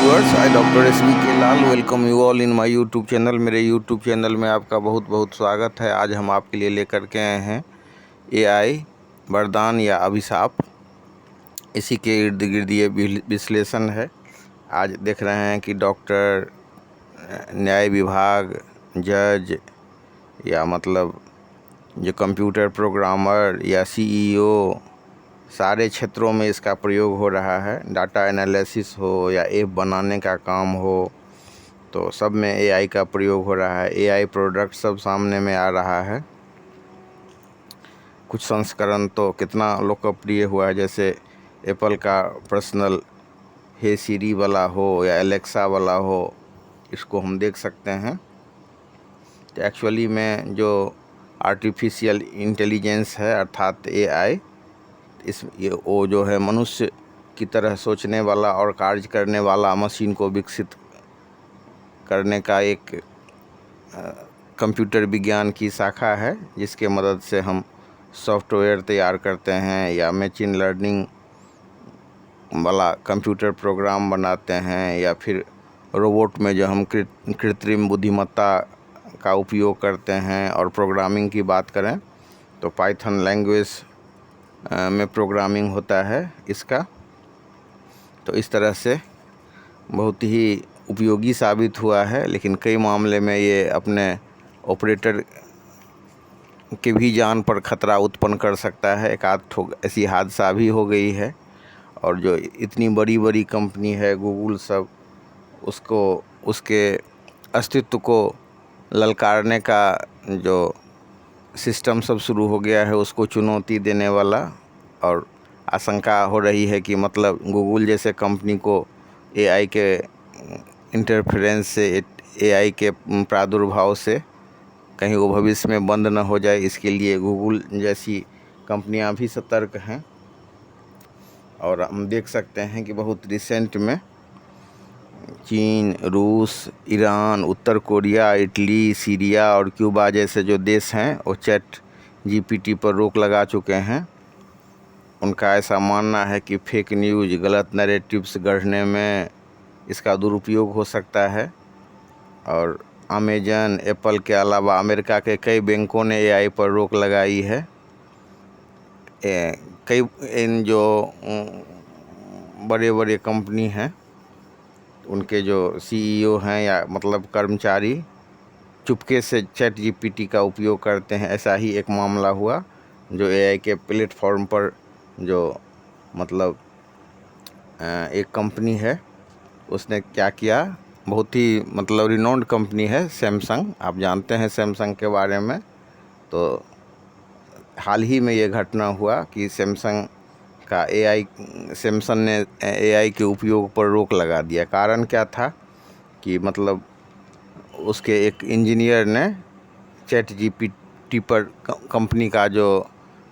Viewers, I doctor S V K Lal welcome you all in my YouTube channel. मेरे YouTube channel में आपका बहुत बहुत स्वागत है। आज हम आपके लिए लेकर के आए हैं एआई वरदान या अभिशाप। इसी के इर्द गिर्द ये विश्लेषण है। आज देख रहे हैं कि डॉक्टर, न्याय विभाग, जज या मतलब जो कंप्यूटर प्रोग्रामर या सीईओ, सारे क्षेत्रों में इसका प्रयोग हो रहा है। डाटा एनालिसिस हो या ऐप बनाने का काम हो, तो सब में एआई का प्रयोग हो रहा है। एआई प्रोडक्ट सब सामने में आ रहा है। कुछ संस्करण तो कितना लोकप्रिय हुआ है, जैसे एप्पल का पर्सनल हे सीरी वाला हो या एलेक्सा वाला हो, इसको हम देख सकते हैं। तो एक्चुअली में जो आर्टिफिशियल इंटेलिजेंस है अर्थात एआई, वो जो है मनुष्य की तरह सोचने वाला और कार्य करने वाला मशीन को विकसित करने का एक कंप्यूटर विज्ञान की शाखा है, जिसके मदद से हम सॉफ्टवेयर तैयार करते हैं या मशीन लर्निंग वाला कंप्यूटर प्रोग्राम बनाते हैं, या फिर रोबोट में जो हम कृत्रिम बुद्धिमत्ता का उपयोग करते हैं। और प्रोग्रामिंग की बात करें तो पाइथन लैंग्वेज में प्रोग्रामिंग होता है इसका। तो इस तरह से बहुत ही उपयोगी साबित हुआ है, लेकिन कई मामले में ये अपने ऑपरेटर के भी जान पर खतरा उत्पन्न कर सकता है। एक आध ठो ऐसी हादसा भी हो गई है। और जो इतनी बड़ी बड़ी कंपनी है गूगल सब, उसको उसके अस्तित्व को ललकारने का जो सिस्टम सब शुरू हो गया है, उसको चुनौती देने वाला। और आशंका हो रही है कि मतलब गूगल जैसे कंपनी को एआई के इंटरफेरेंस से, एआई के प्रादुर्भाव से कहीं वो भविष्य में बंद न हो जाए, इसके लिए गूगल जैसी कंपनियां भी सतर्क हैं। और हम देख सकते हैं कि बहुत रिसेंट में चीन, रूस, ईरान, उत्तर कोरिया, इटली, सीरिया और क्यूबा जैसे जो देश हैं, वो चैट जीपीटी पर रोक लगा चुके हैं। उनका ऐसा मानना है कि फेक न्यूज़, गलत नैरेटिव्स गढ़ने में इसका दुरुपयोग हो सकता है। और अमेजन, एप्पल के अलावा अमेरिका के कई बैंकों ने एआई पर रोक लगाई है। कई इन जो बड़े बड़े कंपनी हैं, उनके जो सीईओ हैं या मतलब कर्मचारी चुपके से चैट जीपीटी का उपयोग करते हैं। ऐसा ही एक मामला हुआ जो एआई के प्लेटफॉर्म पर, जो मतलब एक कंपनी है, उसने क्या किया, बहुत ही मतलब रिनोन्ड कंपनी है सैमसंग, आप जानते हैं सैमसंग के बारे में। तो हाल ही में ये घटना हुआ कि सैमसंग ने एआई के उपयोग पर रोक लगा दिया। कारण क्या था कि मतलब उसके एक इंजीनियर ने चैट जीपीटी पर कंपनी का जो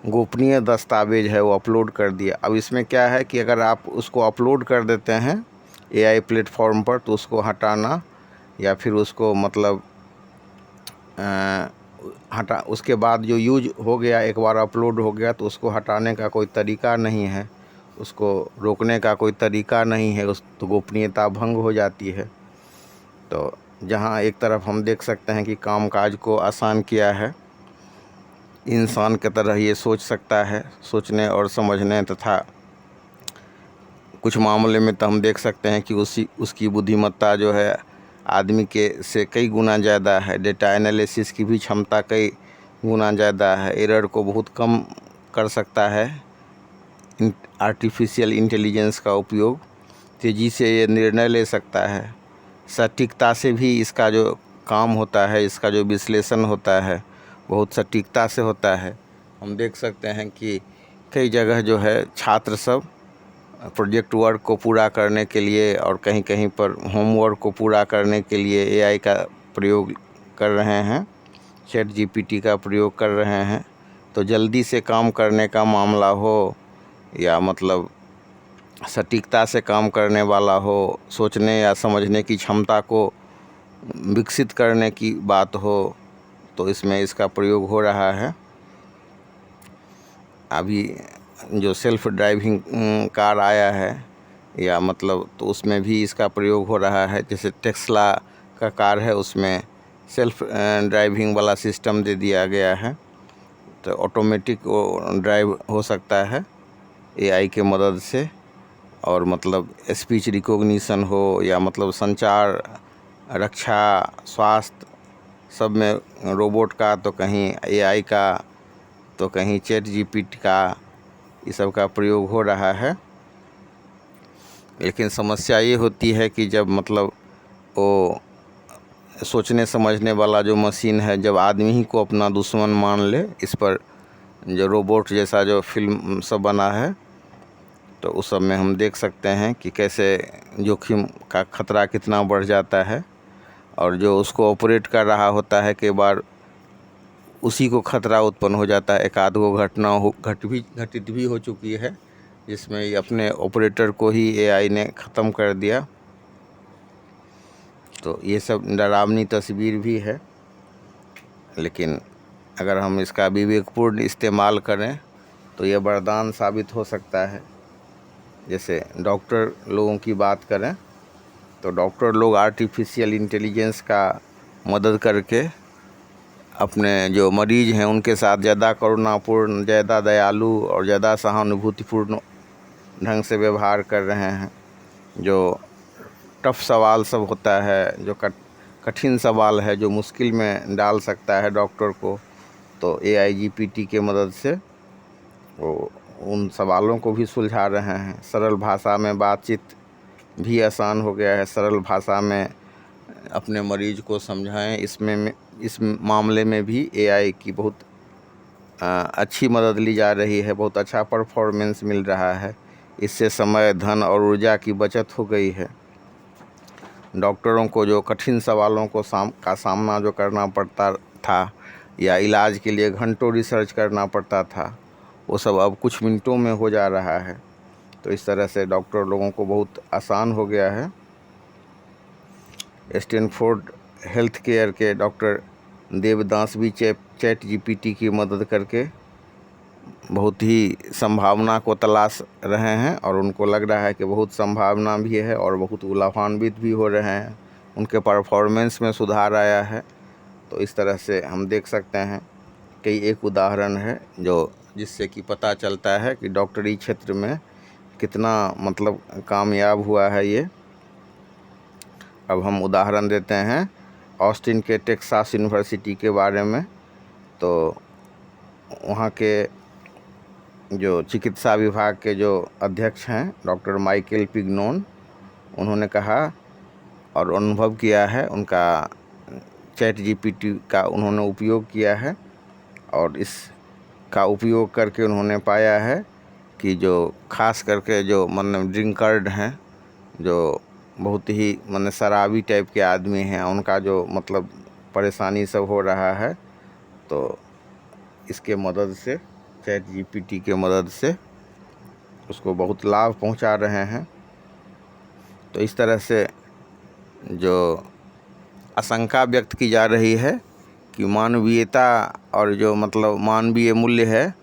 गोपनीय दस्तावेज है वो अपलोड कर दिया। अब इसमें क्या है कि अगर आप उसको अपलोड कर देते हैं एआई प्लेटफॉर्म पर, तो उसको हटाना या फिर उसको मतलब उसके बाद जो यूज हो गया, एक बार अपलोड हो गया तो उसको हटाने का कोई तरीका नहीं है, उसको रोकने का कोई तरीका नहीं है, उस तो गोपनीयता भंग हो जाती है। तो जहाँ एक तरफ हम देख सकते हैं कि कामकाज को आसान किया है, इंसान की तरह ये सोच सकता है, सोचने और समझने, तथा कुछ मामले में तो हम देख सकते हैं कि उसकी बुद्धिमत्ता जो है आदमी के से कई गुना ज़्यादा है। डेटा एनालिसिस की भी क्षमता कई गुना ज़्यादा है। एरर को बहुत कम कर सकता है। आर्टिफिशियल इंटेलिजेंस का उपयोग तेज़ी से ये निर्णय ले सकता है। सटीकता से भी इसका जो काम होता है, इसका जो विश्लेषण होता है, बहुत सटीकता से होता है। हम देख सकते हैं कि कई जगह जो है छात्र सब प्रोजेक्ट वर्क को पूरा करने के लिए और कहीं कहीं पर होमवर्क को पूरा करने के लिए एआई का प्रयोग कर रहे हैं, चैट जीपीटी का प्रयोग कर रहे हैं। तो जल्दी से काम करने का मामला हो या मतलब सटीकता से काम करने वाला हो, सोचने या समझने की क्षमता को विकसित करने की बात हो, तो इसमें इसका प्रयोग हो रहा है। अभी जो सेल्फ ड्राइविंग कार आया है, या मतलब तो उसमें भी इसका प्रयोग हो रहा है। जैसे टेस्ला का कार है, उसमें सेल्फ ड्राइविंग वाला सिस्टम दे दिया गया है, तो ऑटोमेटिक वो ड्राइव हो सकता है एआई के मदद से। और मतलब स्पीच रिकॉग्निशन हो या मतलब संचार, रक्षा, स्वास्थ्य, सब में रोबोट का, तो कहीं एआई का, तो कहीं चैट जीपीटी का, ये सब का प्रयोग हो रहा है। लेकिन समस्या ये होती है कि जब मतलब वो सोचने समझने वाला जो मशीन है, जब आदमी ही को अपना दुश्मन मान ले, इस पर जो रोबोट जैसा जो फिल्म सब बना है, तो उस सब में हम देख सकते हैं कि कैसे जोखिम का खतरा कितना बढ़ जाता है। और जो उसको ऑपरेट कर रहा होता है, कई बार उसी को खतरा उत्पन्न हो जाता है। एक आध गो घटना घटित भी हो चुकी है, जिसमें ये अपने ऑपरेटर को ही एआई ने ख़त्म कर दिया। तो ये सब डरावनी तस्वीर भी है, लेकिन अगर हम इसका विवेकपूर्ण इस्तेमाल करें तो ये वरदान साबित हो सकता है। जैसे डॉक्टर लोगों की बात करें, तो डॉक्टर लोग आर्टिफिशियल इंटेलिजेंस का मदद करके अपने जो मरीज़ हैं उनके साथ ज़्यादा करुणापूर्ण, ज़्यादा दयालु और ज़्यादा सहानुभूतिपूर्ण ढंग से व्यवहार कर रहे हैं। जो टफ सवाल सब होता है, जो कठिन सवाल है, जो मुश्किल में डाल सकता है डॉक्टर को, तो एआई जीपीटी के मदद से वो उन सवालों को भी सुलझा रहे हैं। सरल भाषा में बातचीत भी आसान हो गया है। सरल भाषा में अपने मरीज को समझाएं, इस मामले में भी एआई की बहुत अच्छी मदद ली जा रही है। बहुत अच्छा परफॉर्मेंस मिल रहा है। इससे समय, धन और ऊर्जा की बचत हो गई है। डॉक्टरों को जो कठिन सवालों को सामना जो करना पड़ता था, या इलाज के लिए घंटों रिसर्च करना पड़ता था, वो सब अब कुछ मिनटों में हो जा रहा है। तो इस तरह से डॉक्टर लोगों को बहुत आसान हो गया है। स्टैनफोर्ड हेल्थ केयर के डॉक्टर देवदास भी चैट जीपीटी की मदद करके बहुत ही संभावना को तलाश रहे हैं, और उनको लग रहा है कि बहुत संभावना भी है और बहुत लाभान्वित भी हो रहे हैं। उनके परफॉर्मेंस में सुधार आया है। तो इस तरह से हम देख सकते हैं कई एक उदाहरण है जिससे कि पता चलता है कि डॉक्टरी क्षेत्र में कितना मतलब कामयाब हुआ है ये। अब हम उदाहरण देते हैं ऑस्टिन के टेक्सास यूनिवर्सिटी के बारे में। तो वहाँ के जो चिकित्सा विभाग के जो अध्यक्ष हैं डॉक्टर माइकल पिग्नोन, उन्होंने कहा और अनुभव किया है, उनका चैट जीपीटी का उन्होंने उपयोग किया है, और इसका उपयोग करके उन्होंने पाया है कि जो खास करके जो मतलब ड्रिंकर्ड हैं, जो बहुत ही मतलब शराबी टाइप के आदमी हैं, उनका जो मतलब परेशानी सब हो रहा है, तो इसके मदद से, चैट जीपीटी के मदद से उसको बहुत लाभ पहुंचा रहे हैं। तो इस तरह से जो आशंका व्यक्त की जा रही है कि मानवीयता और जो मतलब मानवीय मूल्य है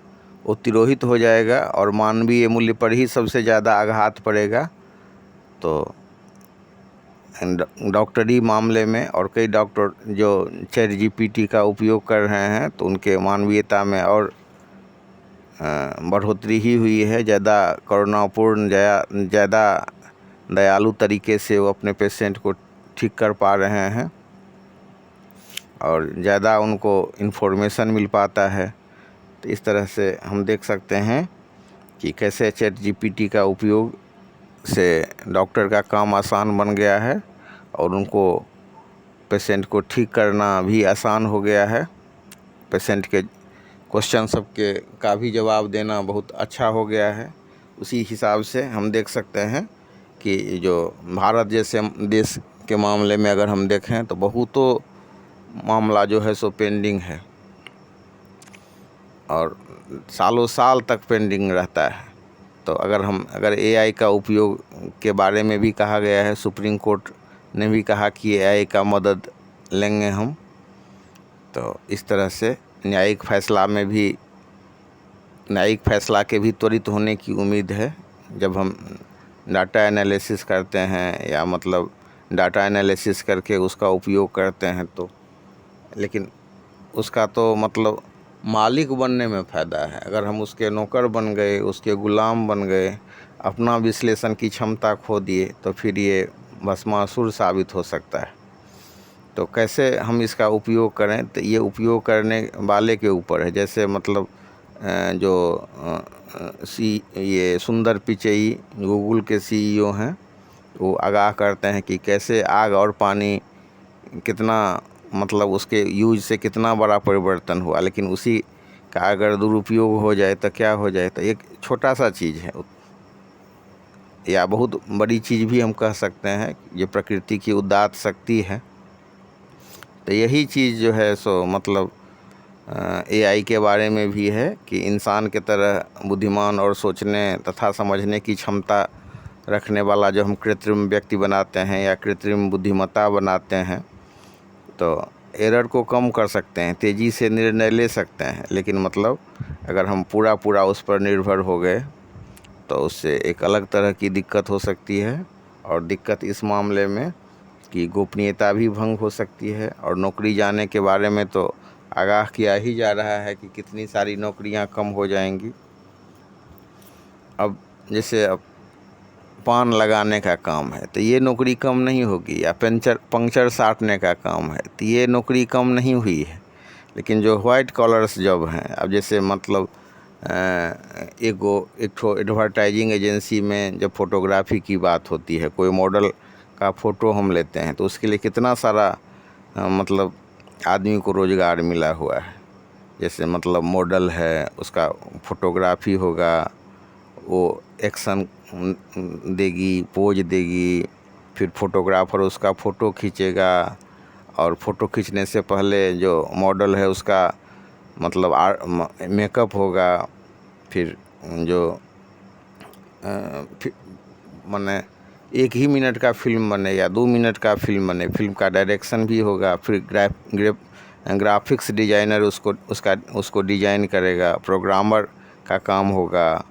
वो तिरोहित हो जाएगा, और मानवीय मूल्य पर ही सबसे ज़्यादा आघात पड़ेगा। तो डॉक्टरी मामले में और कई डॉक्टर जो चैट जीपीटी का उपयोग कर रहे हैं, तो उनके मानवीयता में और बढ़ोतरी ही हुई है। ज़्यादा करुणापूर्ण, ज़्यादा दयालु तरीके से वो अपने पेशेंट को ठीक कर पा रहे हैं, और ज़्यादा उनको इन्फॉर्मेशन मिल पाता है। तो इस तरह से हम देख सकते हैं कि कैसे चैट जीपीटी का उपयोग से डॉक्टर का काम आसान बन गया है, और उनको पेशेंट को ठीक करना भी आसान हो गया है। पेशेंट के क्वेश्चन सबके का भी जवाब देना बहुत अच्छा हो गया है। उसी हिसाब से हम देख सकते हैं कि जो भारत जैसे देश के मामले में अगर हम देखें तो बहुतों मामला जो है सो पेंडिंग है, और सालों साल तक पेंडिंग रहता है। तो अगर एआई का उपयोग के बारे में भी कहा गया है, सुप्रीम कोर्ट ने भी कहा कि एआई का मदद लेंगे हम। तो इस तरह से न्यायिक फैसला के भी त्वरित होने की उम्मीद है। जब हम डाटा एनालिसिस करते हैं या मतलब डाटा एनालिसिस करके उसका उपयोग करते हैं, तो लेकिन उसका तो मतलब मालिक बनने में फ़ायदा है। अगर हम उसके नौकर बन गए, उसके ग़ुलाम बन गए, अपना विश्लेषण की क्षमता खो दिए, तो फिर ये भस्मासुर साबित हो सकता है। तो कैसे हम इसका उपयोग करें, तो ये उपयोग करने वाले के ऊपर है। जैसे मतलब ये सुंदर पिचई गूगल के सीईओ हैं, वो आगाह करते हैं कि कैसे आग और पानी कितना मतलब उसके यूज से कितना बड़ा परिवर्तन हुआ, लेकिन उसी का अगर दुरुपयोग हो जाए तो क्या हो जाए। तो एक छोटा सा चीज़ है या बहुत बड़ी चीज़ भी हम कह सकते हैं, ये प्रकृति की उदात्त शक्ति है। तो यही चीज़ जो है सो मतलब एआई के बारे में भी है कि इंसान के तरह बुद्धिमान और सोचने तथा समझने की क्षमता रखने वाला जो हम कृत्रिम व्यक्ति बनाते हैं या कृत्रिम बुद्धिमत्ता बनाते हैं, तो एरर को कम कर सकते हैं, तेज़ी से निर्णय ले सकते हैं। लेकिन मतलब अगर हम पूरा उस पर निर्भर हो गए तो उससे एक अलग तरह की दिक्कत हो सकती है। और दिक्कत इस मामले में कि गोपनीयता भी भंग हो सकती है। और नौकरी जाने के बारे में तो आगाह किया ही जा रहा है कि कितनी सारी नौकरियां कम हो जाएंगी। अब जैसे अब पान लगाने का काम है तो ये नौकरी कम नहीं होगी, या पंक्चर साटने का काम है तो ये नौकरी कम नहीं हुई है। लेकिन जो वाइट कॉलर्स जॉब हैं, अब जैसे मतलब एक एडवर्टाइजिंग एजेंसी में जब फोटोग्राफी की बात होती है, कोई मॉडल का फ़ोटो हम लेते हैं तो उसके लिए कितना सारा मतलब आदमी को रोज़गार मिला हुआ है। जैसे मतलब मॉडल है, उसका फोटोग्राफी होगा, वो एक्शन देगी, पोज देगी, फिर फोटोग्राफर उसका फ़ोटो खींचेगा, और फ़ोटो खींचने से पहले जो मॉडल है उसका मतलब मेकअप होगा, फिर जो माने 1 ही मिनट का फिल्म बने या 2 मिनट का फिल्म बने, फिल्म का डायरेक्शन भी होगा, फिर ग्राफिक्स डिजाइनर उसको डिजाइन करेगा, प्रोग्रामर का काम होगा,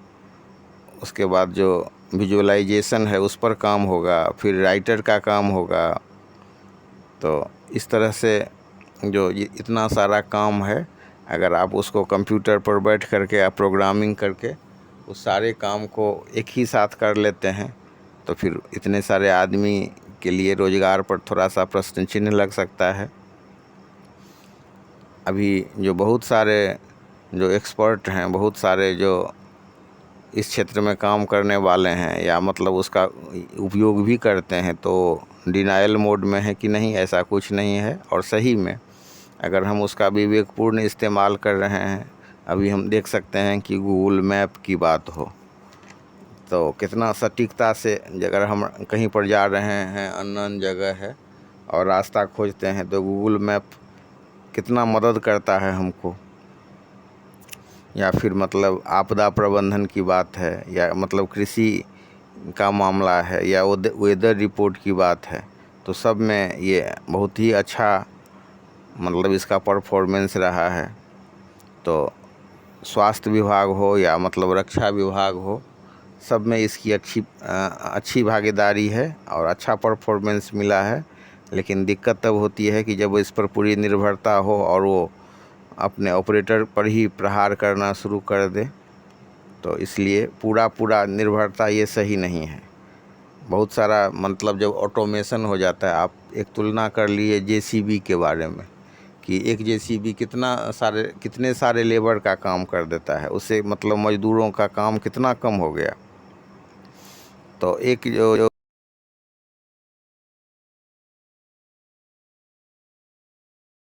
उसके बाद जो विजुअलाइजेशन है उस पर काम होगा, फिर राइटर का काम होगा। तो इस तरह से जो इतना सारा काम है, अगर आप उसको कंप्यूटर पर बैठ करके या प्रोग्रामिंग करके उस सारे काम को एक ही साथ कर लेते हैं, तो फिर इतने सारे आदमी के लिए रोज़गार पर थोड़ा सा प्रश्न चिन्ह लग सकता है। अभी जो बहुत सारे जो एक्सपर्ट हैं, बहुत सारे जो इस क्षेत्र में काम करने वाले हैं या मतलब उसका उपयोग भी करते हैं, तो डिनायल मोड में है कि नहीं, ऐसा कुछ नहीं है। और सही में अगर हम उसका विवेकपूर्ण इस्तेमाल कर रहे हैं, अभी हम देख सकते हैं कि गूगल मैप की बात हो तो कितना सटीकता से, अगर हम कहीं पर जा रहे हैं, अननोन जगह है और रास्ता खोजते हैं, तो गूगल मैप कितना मदद करता है हमको। या फिर मतलब आपदा प्रबंधन की बात है, या मतलब कृषि का मामला है, या वेदर रिपोर्ट की बात है, तो सब में ये बहुत ही अच्छा मतलब इसका परफॉर्मेंस रहा है। तो स्वास्थ्य विभाग हो या मतलब रक्षा विभाग हो, सब में इसकी अच्छी भागीदारी है और अच्छा परफॉर्मेंस मिला है। लेकिन दिक्कत तब होती है कि जब इस पर पूरी निर्भरता हो और वो अपने ऑपरेटर पर ही प्रहार करना शुरू कर दे, तो इसलिए पूरा निर्भरता ये सही नहीं है। बहुत सारा मतलब जब ऑटोमेशन हो जाता है, आप एक तुलना कर लिए जेसीबी के बारे में कि एक जेसीबी कितने सारे लेबर का काम कर देता है, उससे मतलब मजदूरों का काम कितना कम हो गया। तो एक जो